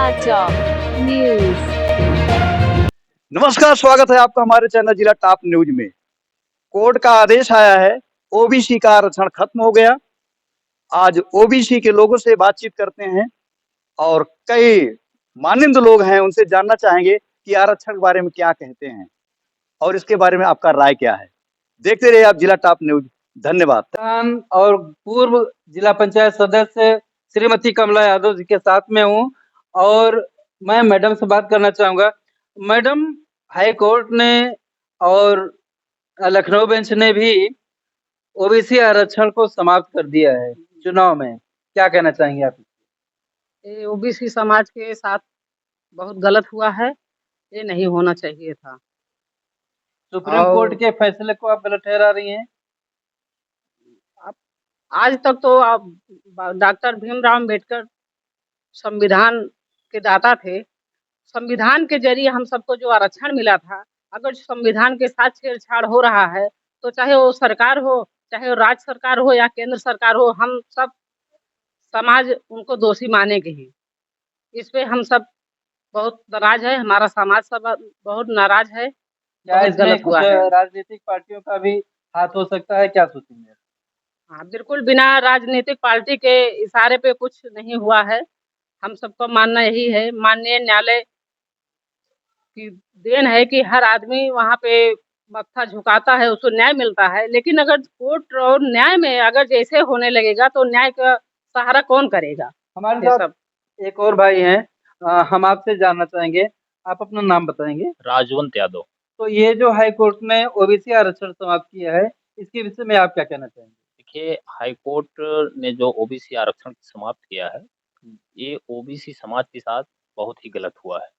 जिला top news. नमस्कार, स्वागत है आपका हमारे चैनल जिला टॉप न्यूज में। कोर्ट का आदेश आया है, ओबीसी का आरक्षण खत्म हो गया। आज ओबीसी के लोगों से बातचीत करते हैं और कई मानिंद लोग हैं, उनसे जानना चाहेंगे कि आरक्षण के बारे में क्या कहते हैं और इसके बारे में आपका राय क्या है। देखते रहिए आप जिला टॉप न्यूज। धन्यवाद। और पूर्व जिला पंचायत सदस्य श्रीमती कमला यादव जी के साथ में हूँ और मैं मैडम से बात करना चाहूँगा। मैडम, हाई कोर्ट ने और लखनऊ बेंच ने भी ओबीसी आरक्षण को समाप्त कर दिया है चुनाव में, क्या कहना चाहेंगे आप? ये ओबीसी समाज के साथ बहुत गलत हुआ है, ये नहीं होना चाहिए था। सुप्रीम कोर्ट के फैसले को आप गलत ठहरा रही हैं? आज तक तो आप डॉक्टर भीमराव अम्बेडकर संविधान के दाता थे। संविधान के जरिए हम सबको जो आरक्षण मिला था, अगर संविधान के साथ छेड़छाड़ हो रहा है तो चाहे वो सरकार हो, चाहे वो राज्य सरकार हो या केंद्र सरकार हो, हम सब समाज उनको दोषी मानेगी ही। इस पे हम सब बहुत नाराज है, हमारा समाज सब बहुत नाराज है। क्या बहुत इसमें गलत कुछ हुआ है। राजनीतिक पार्टियों का भी हाथ हो सकता है, क्या सोचेंगे? हाँ, बिल्कुल बिना राजनीतिक पार्टी के इशारे पे कुछ नहीं हुआ है। हम सबका मानना यही है, माननीय न्यायालय की देन है कि हर आदमी वहाँ पे मत्था झुकाता है, उसको न्याय मिलता है। लेकिन अगर कोर्ट और न्याय में अगर जैसे होने लगेगा तो न्याय का सहारा कौन करेगा? हमारे ये साथ सब एक और भाई हैं, हम आपसे जानना चाहेंगे, आप अपना नाम बताएंगे? राजवंत यादव। तो ये जो हाई कोर्ट ने ओबीसी आरक्षण समाप्त किया है, इसके विषय में आप क्या कहना चाहेंगे? देखिए, हाई कोर्ट ने जो ओबीसी आरक्षण समाप्त किया है, ये ओबीसी समाज के साथ बहुत ही गलत हुआ है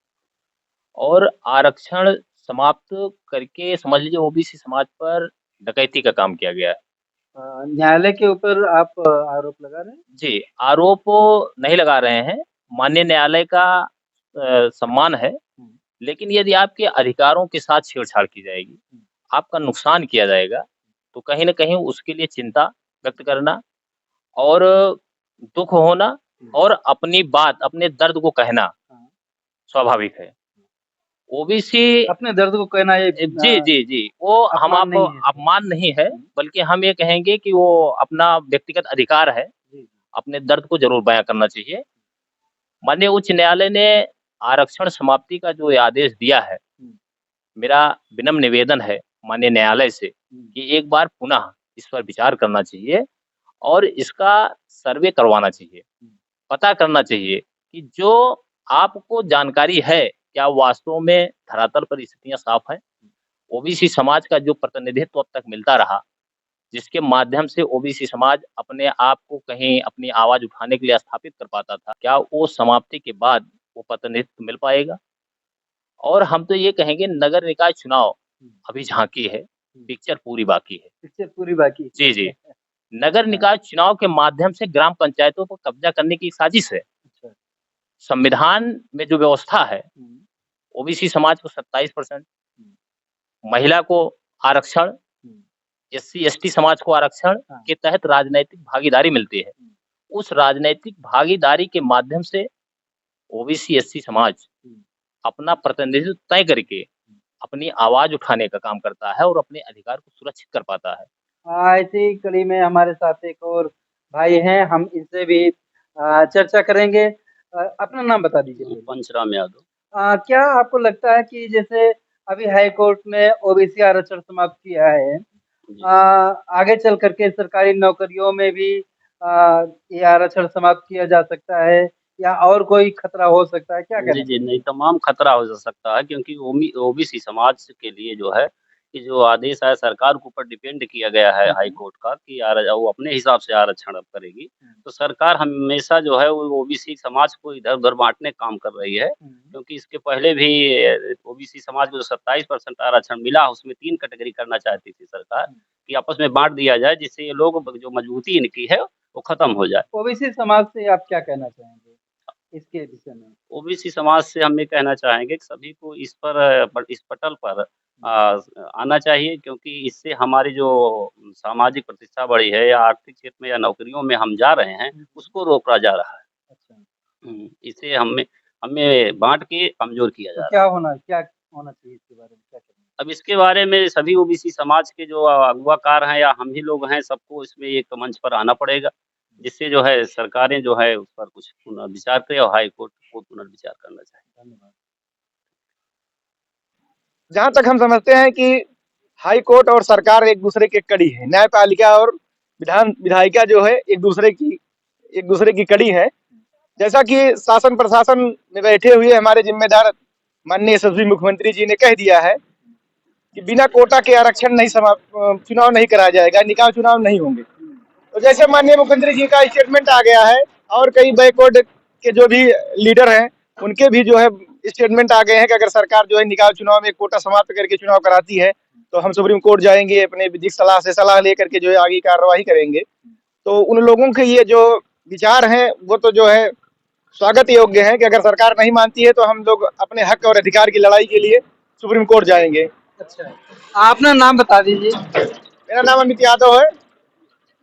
और आरक्षण समाप्त करके समझ लीजिए ओबीसी समाज पर डकैती का काम किया गया है। न्यायालय के ऊपर आप आरोप लगा रहे हैं? जी, आरोप नहीं लगा रहे हैं, माननीय न्यायालय का सम्मान है, लेकिन यदि आपके अधिकारों के साथ छेड़छाड़ की जाएगी, आपका नुकसान किया जाएगा, तो कहीं न कहीं उसके लिए चिंता व्यक्त करना और दुःख होना और अपनी बात, अपने दर्द को कहना स्वाभाविक है। ओबीसी अपने दर्द को कहना ये जी, वो हम अपमान आप नहीं है। अपमान नहीं है, बल्कि हम ये कहेंगे कि वो अपना व्यक्तिगत अधिकार है, अपने दर्द को ज़रूर बयाँ करना चाहिए। माननीय उच्च न्यायालय ने आरक्षण समाप्ति का जो ये आदेश दिया है, मेरा विनम्र निवेदन है माननीय न्यायालय से कि एक बार पुनः इस पर विचार करना चाहिए और इसका सर्वे करवाना चाहिए। पता करना चाहिए कि जो आपको जानकारी है, क्या वास्तव में धरातल पर स्थितियाँ साफ़ हैं? ओबीसी समाज का जो प्रतिनिधित्व अब तक मिलता रहा, जिसके माध्यम से ओबीसी समाज अपने आप को कहीं अपनी आवाज़ उठाने के लिए स्थापित कर पाता था, क्या वो समाप्ति के बाद वो प्रतिनिधित्व मिल पाएगा? और हम तो ये कहेंगे नगर निकाय चुनाव अभी झाँकी है, पिक्चर पूरी बाकी है। पिक्चर पूरी बाकी। जी। नगर निकाय चुनाव के माध्यम से ग्राम पंचायतों पर कब्जा करने की साजिश है। अच्छा। संविधान में जो व्यवस्था है, ओबीसी समाज को 27%, महिला को आरक्षण, एससी-एसटी समाज को आरक्षण के तहत राजनैतिक भागीदारी मिलती है। उस राजनैतिक भागीदारी के माध्यम से ओबीसी एससी समाज अपना प्रतिनिधित्व तय करके अपनी आवाज़ उठाने का काम करता है और अपने अधिकार को सुरक्षित कर पाता है। ऐसी कड़ी में हमारे साथ एक और भाई हैं, हम इनसे भी चर्चा करेंगे। अपना नाम बता दीजिए। पंचराम यादव। क्या आपको लगता है कि जैसे अभी हाई कोर्ट ने ओबीसी आरक्षण समाप्त किया है, आगे चल करके सरकारी नौकरियों में भी ये आरक्षण समाप्त किया जा सकता है या और कोई खतरा हो सकता है, क्या कहना? जी, नहीं, तमाम खतरा हो सकता है क्योंकि ओबीसी समाज के लिए जो है कि जो आदेश है सरकार के ऊपर डिपेंड किया गया है हाई कोर्ट का कि वो अपने हिसाब से आरक्षण अब करेगी। तो सरकार हमेशा जो है वो ओबीसी समाज को इधर-उधर बाँटने का काम कर रही है, क्योंकि इसके पहले भी ओबीसी समाज को जो 27% आरक्षण मिला उसमें 3 कैटेगरी करना चाहती थी सरकार कि आपस में बाँट दिया जाए जिससे ये लोग जो मजबूती इनकी है वो खत्म हो जाए। ओबीसी समाज से आप क्या कहना चाहेंगे इसके विषय में? ओबीसी समाज से हम ये कहना चाहेंगे कि सभी को इस पटल पर आना चाहिए क्योंकि इससे हमारी जो सामाजिक प्रतिष्ठा बढ़ी है या आर्थिक क्षेत्र में या नौकरियों में हम जा रहे हैं, उसको रोका जा रहा है। अच्छा। इससे हमें हमें बांट के कमजोर किया जा तो रहा है। क्या होना चाहिए इसके बारे में, क्या करना अब इसके बारे में सभी ओबीसी समाज के जो अगुवाकार हैं या हम ही लोग हैं, सबको इसमें एक मंच पर आना पड़ेगा, जिससे जो है सरकारें जो है उस पर कुछ पुनर्विचार करें और हाई कोर्ट को पुनर्विचार करना चाहिए। धन्यवाद। जहां तक हम समझते हैं कि हाई कोर्ट और सरकार एक दूसरे के कड़ी है, न्यायपालिका और विधायिका जो है एक दूसरे की कड़ी है। जैसा कि शासन प्रशासन में बैठे हुए हमारे जिम्मेदार माननीय यशस्वी मुख्यमंत्री जी ने कह दिया है कि बिना कोटा के आरक्षण नहीं चुनाव नहीं कराया जाएगा, निकाय चुनाव नहीं होंगे। तो जैसे माननीय मुख्यमंत्री जी का स्टेटमेंट आ गया है और कई बैकवर्ड के जो भी लीडर हैं उनके भी जो है स्टेटमेंट आ गए हैं कि अगर सरकार जो है निकाय चुनाव में कोटा समाप्त करके चुनाव कराती है तो हम सुप्रीम कोर्ट जाएंगे, अपने विधिक सलाह से सलाह लेकर के जो है आगे कार्रवाई करेंगे। तो उन लोगों के ये जो विचार हैं वो तो जो है स्वागत योग्य है कि अगर सरकार नहीं मानती है तो हम लोग अपने हक और अधिकार की लड़ाई के लिए सुप्रीम कोर्ट जाएंगे। अच्छा, आप अपना नाम बता दीजिए। मेरा नाम अमित यादव है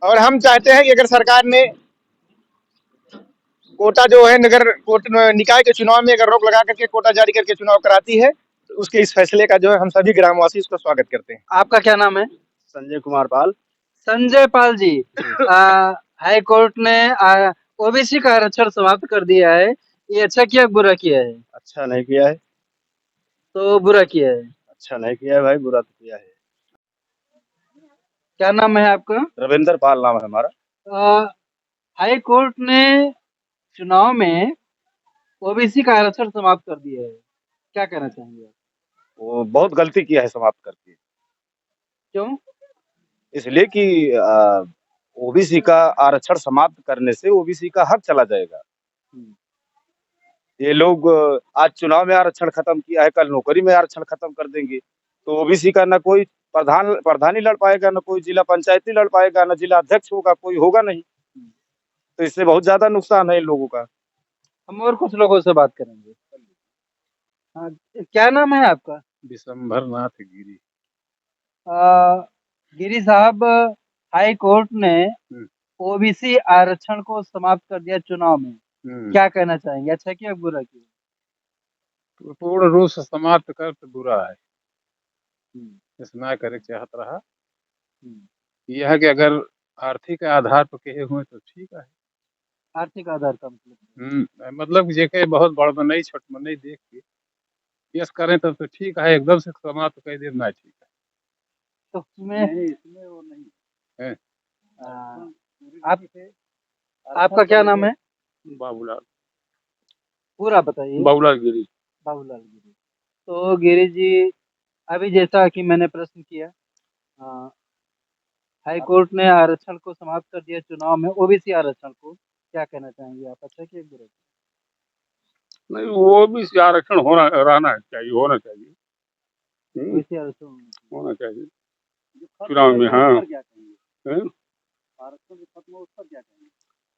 और हम चाहते हैं कि अगर सरकार ने कोटा जो है निकाय के चुनाव में अगर रोक लगा करके कोटा जारी करके चुनाव कराती है तो उसके इस फैसले का जो है हम सभी ग्रामवासी इसको स्वागत करते हैं। आपका क्या नाम है? संजय कुमार पाल। संजय पाल जी, हाई कोर्ट ने ओबीसी का आरक्षण समाप्त कर दिया है, ये अच्छा किया बुरा किया है? अच्छा नहीं किया है। तो बुरा किया है। अच्छा नहीं किया है भाई, बुरा तो किया है। क्या नाम है आपका? रविंदर पाल नाम है हमारा। हाई कोर्ट ने चुनाव में ओबीसी का आरक्षण समाप्त कर दिया है, क्या कहना चाहेंगे आप? वो बहुत गलती किया है समाप्त करके, क्यों? इसलिए कि ओबीसी का आरक्षण समाप्त करने से ओबीसी का हक चला जाएगा। ये लोग आज चुनाव में आरक्षण खत्म किया है, कल नौकरी में आरक्षण खत्म कर देंगे तो ओबीसी का न कोई प्रधानी लड़ पाएगा, न कोई जिला पंचायती लड़ पाएगा, न जिला अध्यक्ष होगा, कोई होगा नहीं। तो इससे बहुत ज्यादा नुकसान है इन लोगों का। हम और कुछ लोगों से बात करेंगे। हाँ, क्या नाम है आपका? विशंभर नाथ गिरी। गिरी साहब, हाई कोर्ट ने ओबीसी आरक्षण को समाप्त कर दिया चुनाव में, क्या कहना चाहेंगे, अच्छा किया बुरा किया? तो पूर्ण रूप से समाप्त कर तो बुरा है, इसमें करे चाहत रहा। यह है कि अगर आर्थिक आधार पर कहे हुए तो ठीक है। आर्थिक आधार का मतलब जेके बहुत बड़ में नहीं छोट में नहीं देख के केस करें तब तो ठीक है, एकदम से समाप्त कर देना ठीक है। तो इसमें वो नहीं है। आपका क्या नाम है? बाबूलाल। पूरा बताइए। बाबूलाल गिरी। बाबूलाल गिरी। तो गिरी जी, अभी जैसा कि मैंने प्रश्न किया, हाई कोर्ट ने आरक्षण को समाप्त कर दिया चुनाव में, ओबीसी आरक्षण को, क्या कहना चाहेंगे आप, अच्छा कि बुरा? नहीं, वो भी आरक्षण होना रहना चाहिए, होना चाहिए। ओबीसी आरक्षण होना चाहिए चुनाव में। हाँ, आरक्षण खत्म हो, उस पर क्या कहेंगे?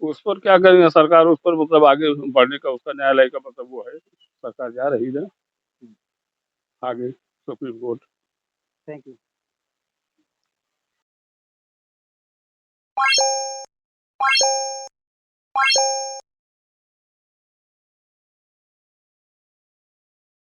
उस पर क्या करेंगे, सरकार उस पर मतलब आगे बढ़ने का उसका न्यायालय का मतलब वो है, सरकार जा रही है आगे सुप्रीम कोर्ट। Thank you.